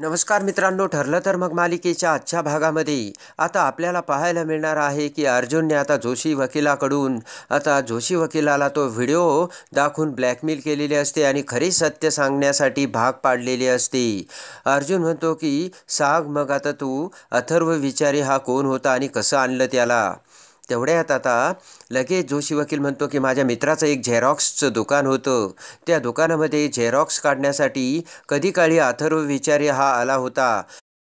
नमस्कार मित्रांनो, ठरलं तर मग मालिकेच्या आजच्या भागामध्ये आता आपल्याला पाहायला मिळणार आहे की अर्जुनने आता जोशी वकिलाकडून आता जोशी वकिलाला तो व्हिडिओ दाखवून ब्लॅकमेल केलेले असते आणि खरे सत्य सांगण्यासाठी भाग पाडलेले असते. अर्जुन म्हणतो की सांग मग आता तू अथर्व विचारी हा कोण होता आणि कसं आणलं त्याला. तेवढ्यात आता लगेच जोशी वकील म्हणतो की माझ्या मित्राचं एक झेरॉक्सचं दुकान होतं. त्या दुकानामध्ये झेरॉक्स काढण्यासाठी कधी काळी अथर्व विचारी हा आला होता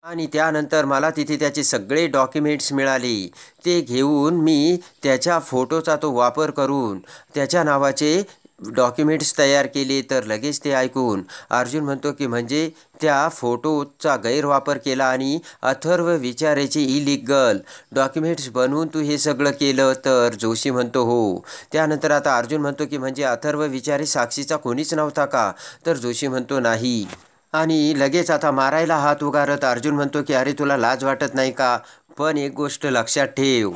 आणि त्यानंतर मला तिथे त्याचे सगळे डॉक्युमेंट्स मिळाले. ते घेऊन मी त्याच्या फोटोचा तो वापर करून त्याच्या नावाचे डॉक्युमेंट्स तयार केले. तर लगेच ते ऐकून अर्जुन म्हणतो की म्हणजे त्या फोटोचा गैरवापर केला आणि अथर्व विचारेचे इलिगल डॉक्युमेंट्स बनवून तू हे सगळं केलं. तर जोशी म्हणतो हो. त्यानंतर आता अर्जुन म्हणतो की म्हणजे अथर्व विचारे साक्षीचा कोणीच नव्हता का. तर जोशी म्हणतो नाही. आणि लगेच आता मारायला हात उगारत अर्जुन म्हणतो की अरे तुला लाज वाटत नाही का. पण एक गोष्ट लक्षात ठेव,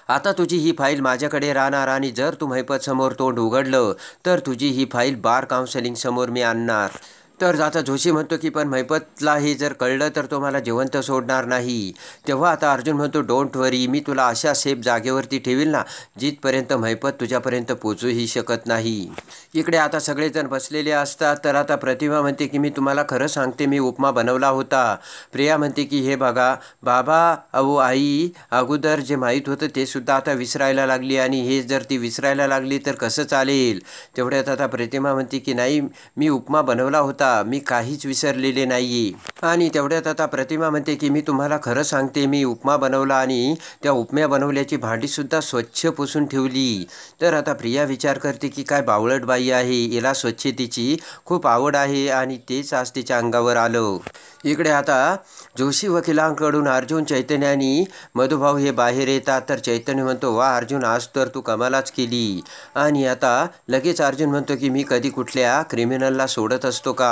आता तुझी ही फाईल माझ्याकडे राहणार आणि जर तू महिपतसमोर तोंड उघडलं तर तुझी ही फाईल बार काउन्सिलिंगसमोर मी आणणार. तर आता जोशी म्हणतो की पण महिपतला हे जर कळलं तर तो मला जिवंत सोडणार नाही. तेव्हा आता अर्जुन म्हणतो डोंट वरी, मी तुला अशा सेफ जागेवरती ठेवील ना जिथपर्यंत महिपत तुझ्यापर्यंत पोचूही शकत नाही. इकडे आता सगळेजण बसलेले असतात. तर आता प्रतिमा म्हणते की मी तुम्हाला खरं सांगते, मी उपमा बनवला होता. प्रिया म्हणते की हे बघा बाबा, अहो आई, अगोदर जे माहीत होतं ते सुद्धा आता विसरायला लागली आणि हे जर ती विसरायला लागली तर कसं चालेल. तेवढ्यात आता प्रतिमा म्हणते की नाही, मी उपमा बनवला होता, मी काहीच विसरलेले नाही. आणि तेवढ्यात आता प्रतिमा म्हणते की मी तुम्हाला खरं सांगते, मी उपमा बनवला आणि त्या उपम्या बनवल्याची भांडीसुद्धा स्वच्छ पुसून ठेवली. तर आता प्रिया विचार करते की काय बावळट बाई आहे, हिला स्वच्छतेची खूप आवड आहे आणि तेच आज तिच्या अंगावर आलं. इकडे आता जोशी वकिलांकडून अर्जुन, चैतन्य आणि मधुभाऊ हे बाहेर येतात. तर चैतन्य म्हणतो वा अर्जुन, आज तर तू कमालाच केली. आणि आता लगेच अर्जुन म्हणतो की मी कधी कुठल्या क्रिमिनलला सोडत असतो का.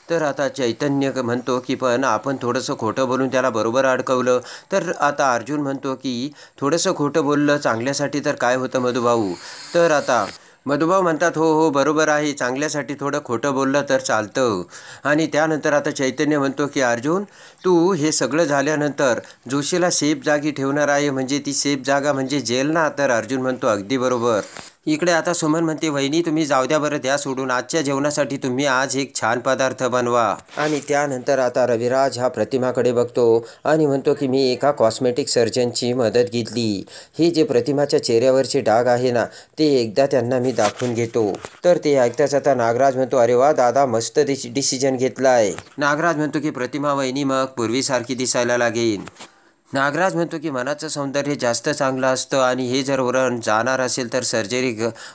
तर आता चैतन्य म्हणतो की पण आपण थोडंसं खोटं बोलून त्याला बरोबर अडकवलं. तर आता अर्जुन म्हणतो की थोडंसं खोटं बोललं चांगल्यासाठी तर काय होतं मधुभाऊ. तर आता मधुभाऊ म्हणतात हो हो बरोबर आहे, चांगल्यासाठी थोडं खोटं बोललं तर चालतं. आणि त्यानंतर आता चैतन्य म्हणतो की अर्जुन, तू हे सगळं झाल्यानंतर जोशीला सेफ जागी ठेवणार आहे, म्हणजे ती सेफ जागा म्हणजे जेल ना. तर अर्जुन म्हणतो अगदी बरोबर. इकडे आता सुमन म्हणते वहिनी तुम्ही जाऊ द्या बरं, द्या सोडून, आजच्या जेवणासाठी तुम्ही आज एक छान पदार्थ बनवा. आणि त्यानंतर आता रविराज हा प्रतिमाकडे बघतो आणि म्हणतो की मी एका कॉस्मेटिक सर्जनची मदत घेतली. हे जे प्रतिमाच्या चेहऱ्यावरचे डाग आहे ना ते एकदा त्यांना मी दाखवून घेतो. तर ते ऐकताच आता नागराज म्हणतो अरे वा दादा, मस्त डिसिजन घेतलाय. नागराज म्हणतो की प्रतिमा वहिनी मग पूर्वीसारखी दिसायला लागेल. नागराज म्हणतो की मनाचं सौंदर्य जास्त चांगलं असतं आणि हे जर वरण जाणार असेल तर सर्जरी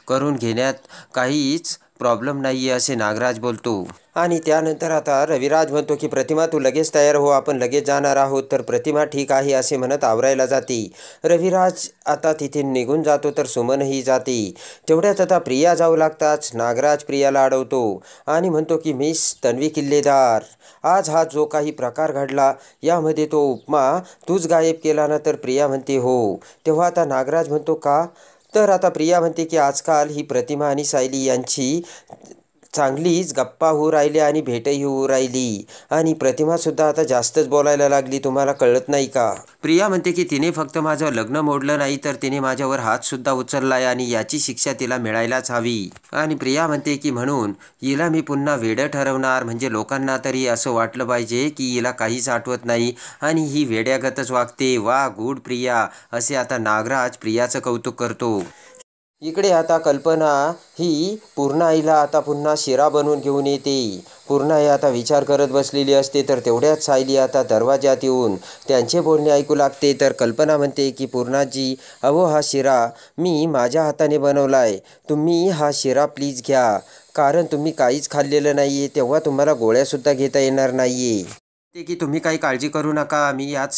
करून घेण्यात काहीच प्रॉब्लेम नाही आहे असे नागराज बोलतो. आणि त्यानंतर आता रविराज म्हणतो की प्रतिमा तू लगेच तयार हो, आपण लगेच जाणार आहोत. तर प्रतिमा ठीक आहे असे म्हणत आवरायला जाते. रविराज आता तिथे निघून जातो तर सुमनही जाते. तेवढ्यात आता प्रिया जाऊ लागताच नागराज प्रियाला अडवतो आणि म्हणतो की मिस तन्वी किल्लेदार, आज हा जो काही प्रकार घडला यामध्ये तो उपमा तूच गायब केला ना. तर प्रिया म्हणते हो. तेव्हा आता नागराज म्हणतो का. तर आता प्रिया म्हणते की आजकाल ही प्रतिमा आणि सायली यांची चांगलीच गप्पा होऊ राहिली आणि भेटही होऊ राहिली आणि प्रतिमासुद्धा आता जास्तच बोलायला लागली, तुम्हाला कळत नाही का. प्रिया म्हणते की तिने फक्त माझं लग्न मोडलं नाही तर तिने माझ्यावर हातसुद्धा उचललाय आणि याची शिक्षा तिला मिळायलाच हवी. आणि प्रिया म्हणते की म्हणून हिला मी पुन्हा वेडं ठरवणार, म्हणजे लोकांना तरी असं वाटलं पाहिजे की हिला काहीच आठवत नाही आणि ही वेड्यागतच वागते. वा गुड प्रिया, असे आता नागराज प्रियाचं कौतुक करतो. इकडे आता कल्पना ही पूर्णाईला आता पुन्हा शिरा बनवून घेऊन येते. पूर्णा ही आता विचार करत बसलेली असते. तर तेवढ्यात सायली आता दरवाज्यात येऊन त्यांचे बोलणे ऐकू लागते. तर कल्पना म्हणते की पूर्णाजी, अहो हा शिरा मी माझ्या हाताने बनवलाय, तुम्ही हा शिरा प्लीज घ्या, कारण तुम्ही काहीच खाल्लेलं नाही आहे, तेव्हा तुम्हाला गोळ्यासुद्धा घेता येणार नाही आहे. ते की तुम्ही काही काळजी करू नका, मी यात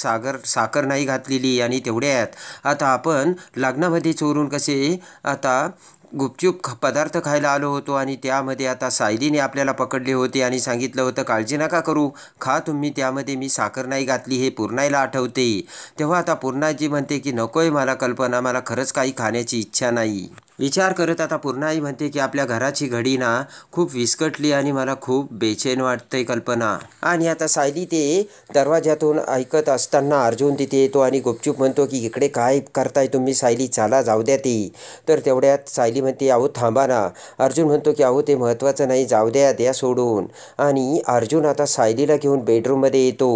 साखर नाही घातलेली. आणि तेवढ्यात आता आपण लग्नामध्ये चोरून कसे आता गुपचूप पदार्थ खायला आलो होतो आणि त्यामध्ये आता सायलीने आपल्याला पकडले होते आणि सांगितलं होतं काळजी नका करू, खा तुम्ही, त्यामध्ये मी साखर नाही घातली, हे पूर्णाईला आठवते. तेव्हा आता पूर्णाजी म्हणते की नकोय मला कल्पना, मला खरंच काही खाण्याची इच्छा नाही. विचार करत आता पूर्णाई म्हणते की आपल्या घराची घडी ना खूप विस्कटली आणि मला खूप बेचैन वाटतंय कल्पना. आणि आता सायली ते दरवाज्यातून ऐकत असताना अर्जुन तिथे येतो आणि गुपचूप म्हणतो की इकडे काय करताय तुम्ही सायली, चला जाऊ द्या ती. तर तेवढ्यात सायली म्हणते अहो थांबा ना. अर्जुन म्हणतो की अहो ते महत्त्वाचं नाही, जाऊ द्या सोडून. आणि अर्जुन आता सायलीला घेऊन बेडरूममध्ये येतो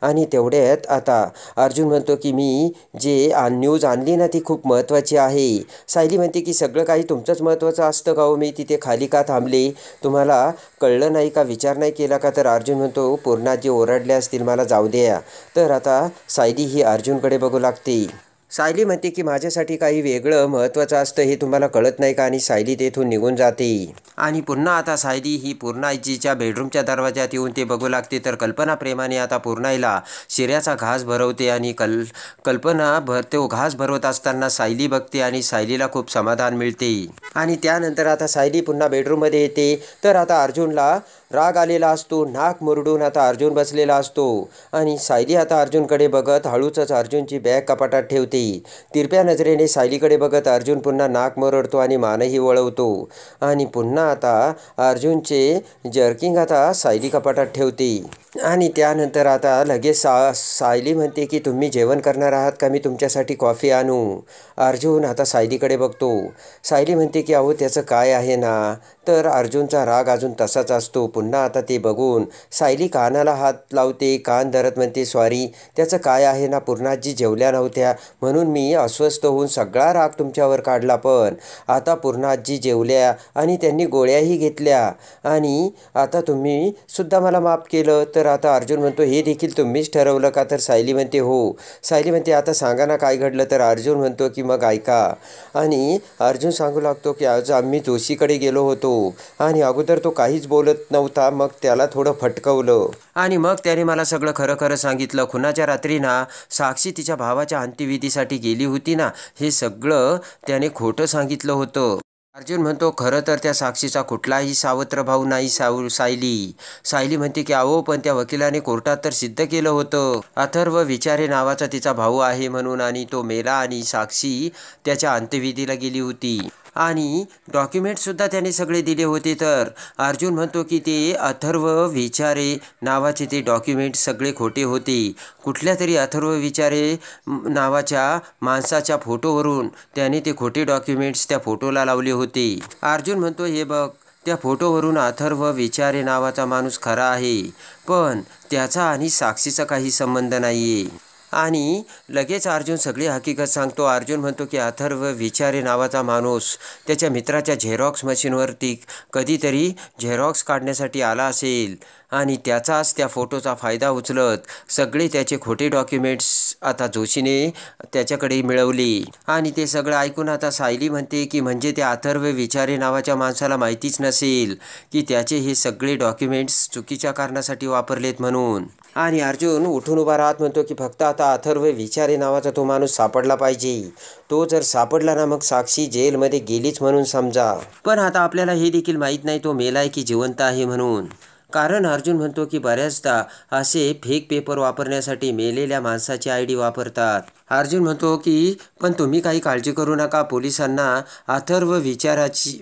आणि तेवढ्यात आता अर्जुन म्हणतो की मी जे न्यूज आणली ना ती खूप महत्त्वाची आहे. सायली म्हणते की सगळं काही तुमचंच महत्त्वाचं असतं का हो, मी तिथे खाली का थांबले, तुम्हाला कळलं नाही का, विचार नाही केला का. तर अर्जुन म्हणतो पूर्णाजी ओरडले असतील, मला जाऊ द्या. तर आता सायली ही अर्जुनकडे बघू लागते. सायली म्हणते की माझ्यासाठी काही वेगळं महत्त्वाचं असतं हे तुम्हाला कळत नाही का. आणि सायली तेथून निघून जाते. आणि पुन्हा आता सायली ही पूर्णाईजीच्या बेडरूमच्या दरवाज्यात येऊन ते बघू लागते. तर कल्पना प्रेमाने आता पूर्णाईला शिऱ्याचा घास भरवते आणि कल्पना तो घास भरवत असताना सायली बघते आणि सायलीला खूप समाधान मिळते. आणि त्यानंतर आता सायली पुन्हा बेडरूममध्ये येते. तर आता अर्जुनला राग आलेला असतो, नाक मुरडून आता अर्जुन बसलेला असतो. आणि सायली आता अर्जुनकडे बघत हळूच अर्जुनची बॅग कपाटात ठेवते. तिरप्या नजरेने सायलीकडे बघत अर्जुन पुन्हा नाक मुरडतो आणि मानही वळवतो. आणि पुन्हा आता अर्जुनचे जर्किंग आता सायली कपाटात ठेवते. आणि त्यानंतर आता लगेच सायली म्हणते की तुम्ही जेवण करणार आहात का, मी तुमच्यासाठी कॉफी आणू. अर्जुन आता सायलीकडे बघतो. सायली म्हणते की अहो त्याचं काय आहे ना. तर अर्जुनचा राग अजून तसाच असतो. पुन्हा आता ते बघून सायली कानाला हात लावते, कान धरत म्हणते सॉरी, त्याचं काय आहे ना, पूर्णाजी जेवल्या नव्हत्या म्हणून मी अस्वस्थ होऊन सगळा राग तुमच्यावर काढला, पण आता पूर्णाजी जेवल्या आणि त्यांनी गोळ्याही घेतल्या आणि आता तुम्ही सुद्धा मला माफ केलं. तर आता अर्जुन म्हणतो हे देखील तुम्हीच ठरवलं का. तर सायली म्हणते हो. सायली म्हणते आता सांगा ना काय घडलं. तर अर्जुन म्हणतो की मग ऐका. आणि अर्जुन सांगू लागतो की आज आम्ही जोशीकडे गेलो होतो आणि अगोदर तो काहीच बोलत नव्हता, मग त्याला थोडं फटकवलं आणि मग त्याने मला सगळं खरं सांगितलं. खुनाच्या रात्री ना साक्षी तिच्या भावाच्या अंत्यविधीसाठी गेली होती ना, हे सगळं त्याने खोटं सांगितलं होतं. अर्जुन म्हणतो खरं तर त्या साक्षीचा कुठलाही सावत्र भाऊ नाही सायली. सायली म्हणते की अहो पण त्या वकिलाने कोर्टात तर सिद्ध केलं होतं अथर्व विचारे नावाचा तिचा भाऊ आहे म्हणून, आणि तो मेला आणि साक्षी त्याच्या अंत्यविधीला गेली होती आणि डॉक्युमेंटसुद्धा त्याने सगळे दिले होते. तर अर्जुन म्हणतो की ते अथर्व विचारे नावाचे ते डॉक्युमेंट सगळे खोटे होते. कुठल्या तरी अथर्व विचारे नावाच्या माणसाच्या फोटोवरून त्याने ते खोटे डॉक्युमेंट्स त्या फोटोला लावले होते. अर्जुन म्हणतो हे बघ, त्या फोटोवरून अथर्व विचारे नावाचा माणूस खरा आहे, पण त्याचा आणि साक्षीचा काही संबंध नाही आहे. आणि लगेच अर्जुन सगळी हकीकत सांगतो. अर्जुन म्हणतो की अथर्व विचारे नावाचा माणूस त्याच्या मित्राच्या झेरॉक्स मशीनवरती कधीतरी झेरॉक्स काढण्यासाठी आला असेल आणि त्याचाच त्या फोटोचा फायदा उचलत सगळे त्याचे खोटे डॉक्युमेंट्स आता जोशीने त्याच्याकडे मिळवले. आणि ते सगळं ऐकून आता सायली म्हणते की म्हणजे त्या अथर्व विचारे नावाच्या माणसाला माहितीच नसेल की त्याचे हे सगळे डॉक्युमेंट्स चुकीच्या कारणासाठी वापरलेत म्हणून. आणि अर्जुन उठून उभा राहत म्हणतो की फक्त आता अथर्व विचारे नावाचा तो माणूस सापडला पाहिजे. तो जर सापडला ना मग साक्षी जेलमध्ये गेलीच म्हणून समजा. पण आता आपल्याला हे देखील माहीत नाही तो मेलाय की जिवंत आहे म्हणून. कारण अर्जुन म्हणतो की बऱ्याचदा असे फेक पेपर वापरण्यासाठी मेलेल्या माणसाची ID वापरतात. अर्जुन म्हणतो की पण तुम्ही काही काळजी करू नका, पोलिसांना अथर्व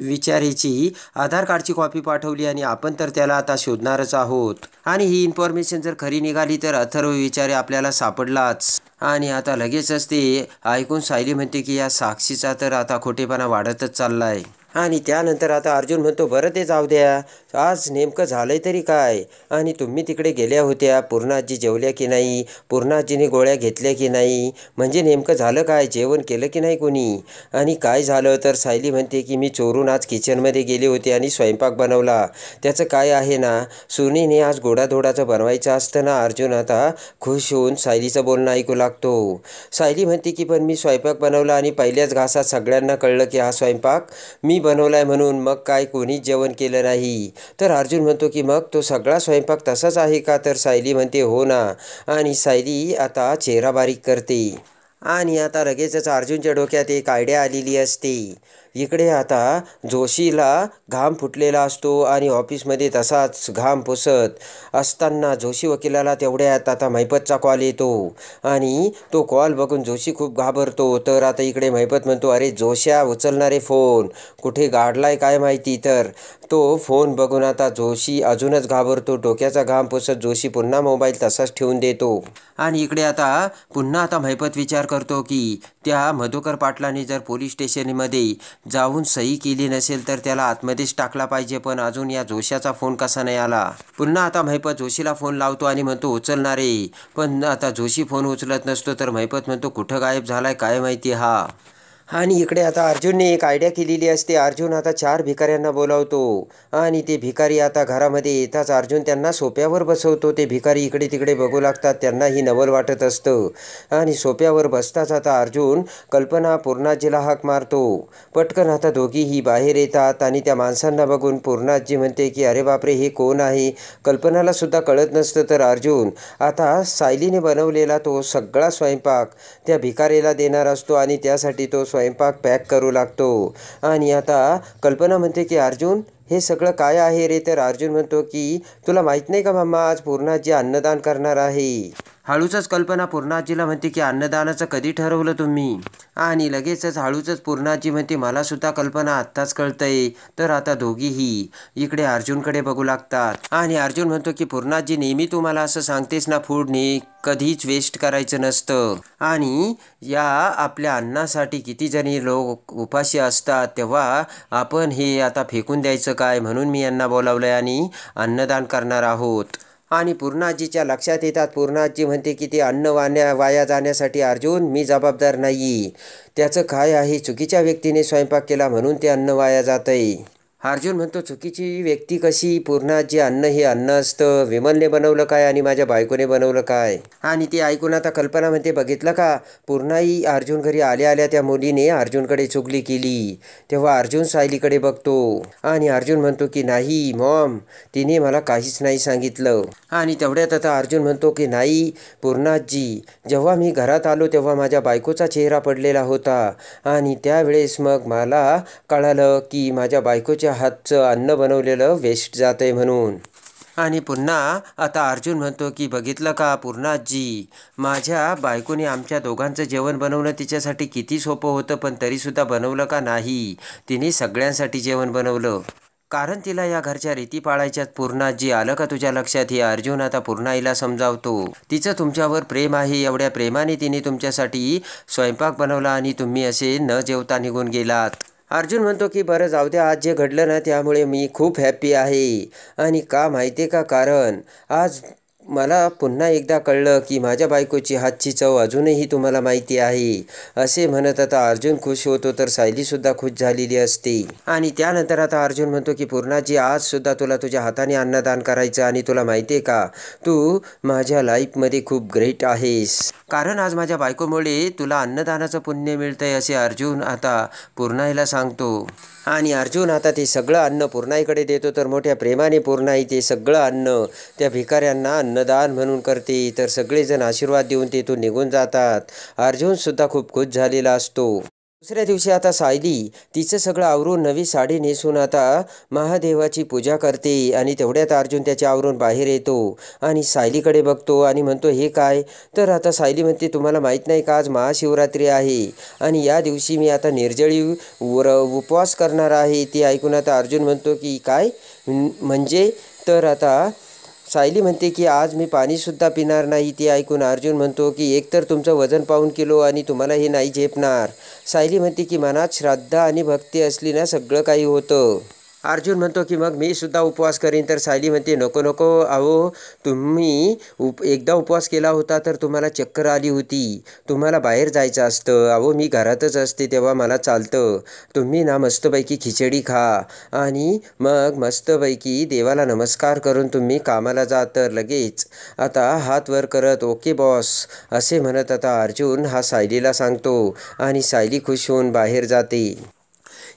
विचारेची आधार कार्डची कॉपी पाठवली आणि आपण तर त्याला आता शोधणारच आहोत. आणि ही इन्फॉर्मेशन जर खरी निघाली तर अथर्व विचारे आपल्याला सापडलाच. आणि आता लगेचच ते ऐकून सायली म्हणते की या साक्षीचा तर आता खोटेपणा वाढतच चाललाय. आणि त्यानंतर आता अर्जुन म्हणतो बरं ते जाऊ द्या, आज नेमकं झालंय तरी काय. आणि तुम्ही तिकडे गेल्या होत्या, पूर्णाजी जेवल्या की नाही, पूर्णाजीने गोळ्या घेतल्या की नाही, म्हणजे नेमकं झालं काय, जेवण केलं की नाही कोणी. आणि काय झालं. तर सायली म्हणते की मी चोरून आज किचनमध्ये गेले होते आणि स्वयंपाक बनवला. त्याचं काय आहे ना, सुनीने आज गोडाधोडाचं बनवायचं असतं ना. अर्जुन आता खुश होऊन सायलीचं बोलणं ऐकू लागतो. सायली म्हणते की पण मी स्वयंपाक बनवला आणि पहिल्याच घासात सगळ्यांना कळलं की हा स्वयंपाक मी बनवलाय म्हणून, मग काय कोणीच जेवण केलं नाही. तर अर्जुन म्हणतो की मग तो सगळा स्वयंपाक तसाच आहे का. तर सायली म्हणते हो ना. आणि सायली आता चेहरा बारीक करते. आणि आता लगेचच अर्जुनच्या डोक्यात एक आयडिया आलेली असते. इकडे आता जोशीला घाम फुटलेला असतो आणि ऑफिसमध्ये तसाच घाम पुसत असताना जोशी वकिलाला तेवढ्यात आता महिपतचा कॉल येतो आणि तो कॉल बघून जोशी खूप घाबरतो. तर आता इकडे महिपत म्हणतो, अरे जोश्या उचलणारे फोन कुठे गाडलाय काय माहिती. तर तो फोन बघून आता जोशी अजूनच घाबरतो. डोक्याचा घाम पुसत जोशी पुन्हा मोबाईल तसाच ठेवून देतो आणि इकडे पुन्हा महिपत विचार करतो की त्या मधुकर पाटलांनी जर पोलीस स्टेशनमध्ये जाऊन सही केली नसेल तर त्याला आतमध्येच टाकला पाहिजे. पण अजून या जोशाचा फोन कसा नाही आला. पुन्हा महिपत जोशीला फोन लावतो आणि म्हणतो उचलणारे, पण आता जोशी फोन उचलत नसतो. तर महिपत म्हणतो कुठं गायब झालाय काय माहिती हा. आणि इकडे आता अर्जुनने एक आयडिया केलेली असते. अर्जुन आता 4 भिकाऱ्यांना बोलावतो आणि ते भिकारी आता घरामध्ये येताच अर्जुन त्यांना सोफ्यावर बसवतो. ते भिकारी इकडे तिकडे बघू लागतात. त्यांनाही नवल वाटत असतं आणि सोफ्यावर बसताच आता अर्जुन कल्पना पूर्णाजीला हाक मारतो. पटकन आता दोघीही बाहेर येतात आणि त्या माणसांना बघून पूर्णाजी म्हणते की अरे बापरे, हे कोण आहे. कल्पनाला सुद्धा कळत नसतं. तर अर्जुन आता सायलीने बनवलेला तो सगळा स्वयंपाक त्या भिकारीला देणार असतो आणि त्यासाठी तो स्वयंपाक पॅक करू लागतो. आणि आता कल्पना म्हणते की अर्जुन, हे सगळं काय आहे रे. तर अर्जुन म्हणतो की तुला माहीत नाही का मम्मा, आज पूर्णाजी अन्नदान करणार आहे. हळूच कल्पना पूर्णाजीला म्हणते की अन्नदानाचं कधी ठरवलं तुम्ही. आणि लगेचच हळूच पूर्णाजी म्हणते मला सुद्धा कल्पना आत्ताच कळतंय. तर आता दोघीही इकडे अर्जुनकडे बघू लागतात आणि अर्जुन म्हणतो की पूर्णाजी, नेहमी तू मला असं सांगतेस ना, फूडने कधीच वेस्ट करायचं नसतं. आणि या आपल्या अन्नासाठी किती जणी लोक उपाशी असतात, तेव्हा आपण हे आता फेकून द्यायचं काय, म्हणून मी यांना बोलावलंय आणि अन्नदान करणार आहोत. आणि पूर्णाजीच्या लक्षात येतात. पूर्णाजी म्हणते की ते अन्न वाया जाण्यासाठी अर्जुन मी जबाबदार नाही. त्याचं काय आहे, चुकीच्या व्यक्तीने स्वयंपाक केला म्हणून ते अन्न वाया जातंय. अर्जुन म्हणतो चुकीची व्यक्ती कशी. पूर्णाजी, अन्न हे अन्न असतं. विमलने बनवलं काय आणि माझ्या बायकोने बनवलं काय. आणि ते ऐकून आता कल्पना म्हणते बघितलं का, पूर्णाई अर्जुन घरी आल्या आल्या त्या मुलीने अर्जुनकडे चुगली केली. तेव्हा अर्जुन सायलीकडे बघतो आणि अर्जुन म्हणतो की नाही मॉम, तिने मला काहीच नाही सांगितलं. आणि तेवढ्यात आता अर्जुन म्हणतो की नाही पूर्णाजी, जेव्हा मी घरात आलो तेव्हा माझ्या बायकोचा चेहरा पडलेला होता आणि त्यावेळेस मग मला कळालं की माझ्या बायकोच्या हातचं अन्न बनवलेलं वेस्ट जातंय म्हणून. आणि पुन्हा आता अर्जुन म्हणतो की बघितलं का पूर्णाजी, माझ्या बायकोने आमच्या दोघांचं जेवण बनवणं तिच्यासाठी किती सोपं होतं, पण तरीसुद्धा बनवलं का नाही. तिने सगळ्यांसाठी जेवण बनवलं कारण तिला या घरच्या रीती पाळायच्यात. पूर्णाजी, आलं का तुझ्या लक्षात. हे अर्जुन आता पूर्णाईला समजावतो. तिचं तुमच्यावर प्रेम आहे. एवढ्या प्रेमाने तिने तुमच्यासाठी स्वयंपाक बनवला आणि तुम्ही असे न जेवता निघून गेलात. अर्जुन म्हणतो की बरं जाऊ द्या, आज जे घडलं ना त्यामुळे मी खूप हॅप्पी आहे. आणि का माहिती आहे का, कारण आज मला पुन्हा एकदा कळलं की माझ्या बायकोची हातची चव अजूनही तुम्हाला माहिती आहे. असे म्हणत आता अर्जुन खुश होतो. तर सायलीसुद्धा खुश झालेली असते. आणि त्यानंतर आता अर्जुन म्हणतो की पूर्णाजी, आजसुद्धा तुला तुझ्या हाताने अन्नदान करायचं. आणि तुला माहिती आहे का, तू माझ्या लाईफमध्ये खूप ग्रेट आहेस, कारण आज माझ्या बायकोमुळे तुला अन्नदानाचं पुण्य मिळतंय, असे अर्जुन आता पूर्णाईला सांगतो. आणि अर्जुन आता ते सगळं अन्न पूर्णाईकडे देतो. तर मोठ्या प्रेमाने पूर्णाई ते सगळं अन्न त्या भिकाऱ्यांना अन्नदान म्हणून करते. तर सगळेजण आशीर्वाद देऊन तेथून निघून जातात. अर्जुनसुद्धा खूप खुश झालेला असतो. दुसऱ्या दिवशी आता सायली तिचं सगळं आवरून नवी साडी नेसून आता महादेवाची पूजा करते. आणि तेवढ्यात अर्जुन त्याच्या आवरून बाहेर येतो आणि सायलीकडे बघतो आणि म्हणतो हे काय. तर आता सायली म्हणते तुम्हाला माहीत नाही का, आज महाशिवरात्री आहे आणि या दिवशी मी आता निर्जळी उपवास करणार आहे. ते ऐकून आता अर्जुन म्हणतो की काय म्हणजे. तर आता सायली म्हणते की आज मी पाणीसुद्धा पिणार नाही. ते ऐकून अर्जुन म्हणतो की एकतर तुमचं वजन पाऊण किलो आणि तुम्हाला हे नाही झेपणार. सायली म्हणते की मनात श्रद्धा आणि भक्ती असली ना सगळं काही होतं. अर्जुन म्हणतो की मग मी सुद्धा उपवास करीन. तर सायली म्हणते नको नको, अहो तुम्ही एकदा उपवास केला होता तर तुम्हाला चक्कर आली होती. तुम्हाला बाहेर जायचं असतं. अहो मी घरातच असते तेव्हा मला चालतं. तुम्ही ना मस्तपैकी खिचडी खा आणि मग मस्तपैकी देवाला नमस्कार करून तुम्ही कामाला जा. तर लगेच आता हात वर करत ओके बॉस असे म्हणत आता अर्जुन हा सायलीला सांगतो आणि सायली खुश होऊन बाहेर जाते.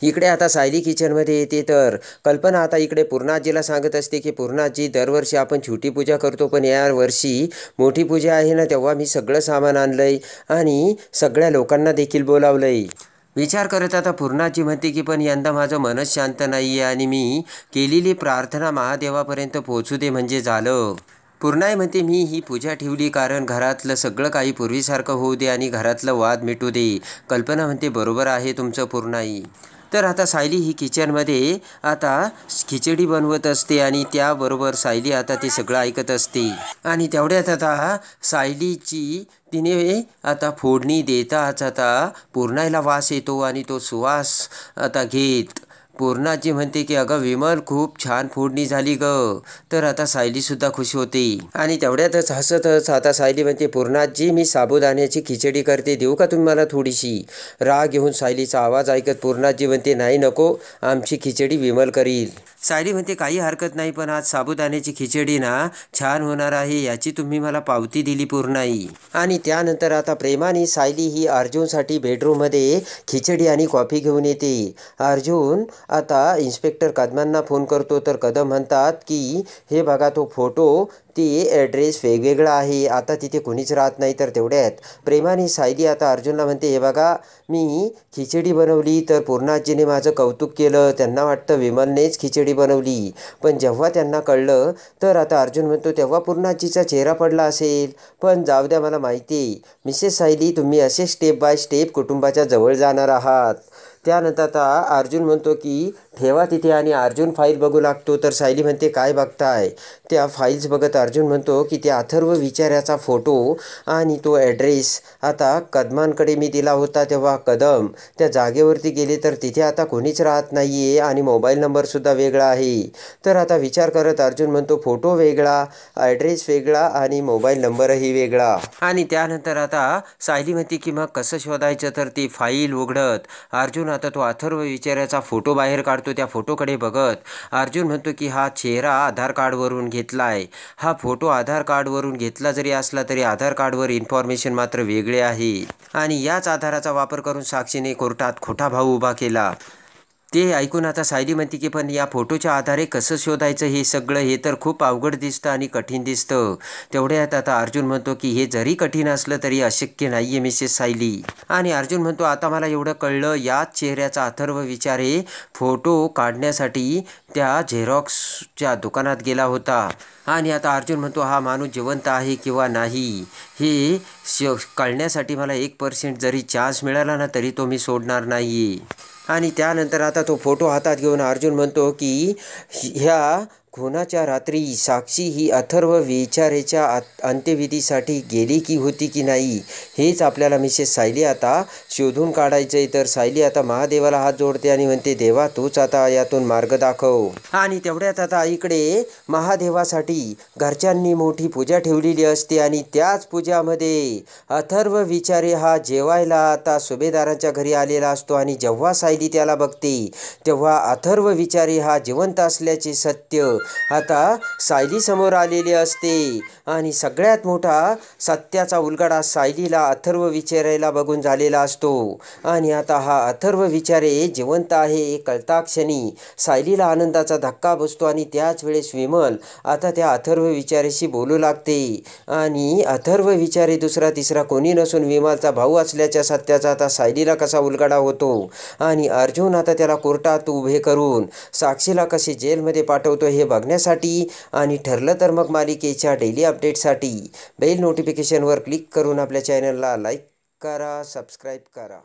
इकडे आता सायली किचनमध्ये येते. तर कल्पना आता इकडे पूर्णाजीला सांगत असते की पूर्णाजी, दरवर्षी आपण छोटी पूजा करतो पण या वर्षी मोठी पूजा आहे ना, तेव्हा मी सगळं सामान आणलंय आणि सगळ्या लोकांना देखील बोलावलंय. विचार करत आता पूर्णाजी म्हणते की पण यंदा माझं मनच शांत नाही आहे आणि मी केलेली प्रार्थना महादेवापर्यंत पोहोचू दे म्हणजे झालं. पूर्णाई म्हणते मी ही पूजा ठेवली कारण घरातलं सगळं काही पूर्वीसारखं होऊ दे आणि घरातलं वाद मिटू दे. कल्पना म्हणते बरोबर आहे तुमचं पूर्णाई. तर आता सायली ही किचनमध्ये आता खिचडी बनवत असते आणि त्याबरोबर सायली आता ते सगळं ऐकत असते. आणि तेवढ्यात आता सायलीची तिने आता फोडणी देताच आता पूर्णाईला वास येतो आणि तो सुवास आता घेत पूर्णाजी म्हणते की अगं विमल खूप छान फोडणी झाली ग. तर आता सायलीसुद्धा खुश होते आणि तेवढ्यातच हसतच आता सायली म्हणते पूर्णाजी मी साबुदाण्याची खिचडी करते देऊ का तुम्ही मला थोडीशी. राग घेऊन सायलीचा आवाज ऐकत पूर्णाजी म्हणते नाही नको आमची खिचडी विमल करील. सायली म्हणते काही हरकत नाही पण आज साबुदाण्याची खिचडी ना छान होणार आहे याची तुम्ही मला पावती दिली पूर्णाई. आणि त्यानंतर आता प्रेमाने सायली ही अर्जुनसाठी बेडरूममध्ये खिचडी आणि कॉफी घेऊन येते. अर्जुन आता इन्स्पेक्टर कदमांना फोन करतो तर कदम म्हणतात की हे बघा तो फोटो ते ॲड्रेस वेगवेगळा आहे आता तिथे कोणीच राहत नाही. तर तेवढ्यात प्रेमाने सायली आता अर्जुनला म्हणते हे बघा मी खिचडी बनवली तर पूर्णाजीने माझं कौतुक केलं त्यांना वाटतं विमलनेच खिचडी बनवली. पण जेव्हा त्यांना कळलं तर आता अर्जुन म्हणतो तेव्हा पूर्णाजीचा चेहरा पडला असेल. पण जाऊ द्या मला माहिती आहे मिसेस सायली तुम्ही असे स्टेप बाय स्टेप कुटुंबाच्या जवळ जाणार आहात. त्यानंतर आता अर्जुन म्हणतो की ठेवा तिथे आणि अर्जुन फाईल बघू लागतो. तर सायली म्हणते काय बघताय. त्या फाईल्स बघत अर्जुन म्हणतो की त्या अथर्व विचाराचा फोटो आणि तो ॲड्रेस आता कदमांकडे मी दिला होता तेव्हा कदम त्या जागेवरती गेले तर तिथे आता कोणीच राहत नाही आहे आणि मोबाईल नंबरसुद्धा वेगळा आहे. तर आता विचार करत अर्जुन म्हणतो फोटो वेगळा ॲड्रेस वेगळा आणि मोबाईल नंबरही वेगळा. आणि त्यानंतर आता सायली म्हणते की मग कसं शोधायचं. तर ती फाईल उघडत अर्जुन आता तो अथर्व विचाराचा फोटो बाहेर काढतो. त्या फोटोकडे बघत अर्जुन म्हणतो की हा चेहरा आधार कार्डवरून घेतला आहे. हा फोटो आधार कार्डवरून घेतला जरी असला तरी आधार कार्डवर इन्फॉर्मेशन मात्र वेगळे आहे आणि याच आधाराचा वापर करून साक्षीने कोर्टात खोटा भाव उभा केला. ते ऐकून आता सायली म्हणते की पण या फोटोच्या आधारे कसं शोधायचं हे सगळं हे तर खूप अवघड दिसतं आणि कठीण दिसतं. तेवढ्यात आता अर्जुन म्हणतो की हे जरी कठीण असलं तरी अशक्य नाही आहे मिसेस सायली. आणि अर्जुन म्हणतो आता मला एवढं कळलं याच चेहऱ्याचा अथर्व विचारे फोटो काढण्यासाठी त्या झेरॉक्सच्या दुकानात गेला होता. आणि आता अर्जुन म्हणतो हा माणूस जिवंत आहे किंवा नाही हे कळण्यासाठी मला 1% जरी चान्स मिळाला ना तरी तो मी सोडणार नाही. आणि त्यानंतर आता तो फोटो हातात घेऊन अर्जुन म्हणतो की ह्या खुनाच्या रात्री साक्षी ही अथर्व विचारेच्या अंत्यविधीसाठी गेली की होती की नाही हेच आपल्याला मिसेस सायली आता शोधून काढायचं आहे. तर सायली आता महादेवाला हात जोडते आणि म्हणते देवा तूच आता यातून मार्ग दाखव. आणि तेवढ्यात आता इकडे महादेवासाठी घरच्यांनी मोठी पूजा ठेवलेली असते आणि त्याच पूजामध्ये अथर्व विचारे हा जेवायला आता सुभेदारांच्या घरी आलेला असतो. आणि जेव्हा सायली त्याला बघते तेव्हा अथर्व विचारे हा जिवंत असल्याचे सत्य आता सायली समोर आलेले असते. आणि सगळ्यात मोठा सत्याचा उलगडा सायलीला अथर्व विचारेला बघून झालेला असतो. आणि आता हा अथर्व विचारे जिवंत आहे कळताक्षणी सायलीला आनंदाचा धक्का बसतो आणि त्याच वेळेस विमल आता त्या अथर्व विचारेशी बोलू लागते. आणि अथर्व विचारे दुसरा तिसरा कोणी नसून विमलचा भाऊ असल्याच्या सत्याचा आता सायलीला कसा उलगडा होतो. आणि अर्जुन आता त्याला कोर्टात उभे करून साक्षीला कसे जेलमध्ये पाठवतो हे बघण्यासाठी आणि ठरलं तर मग मालिकेच्या डेली अपडेटसाठी बेल नोटिफिकेशनवर क्लिक करून आपल्या चॅनलला लाईक करा सबस्क्राईब करा.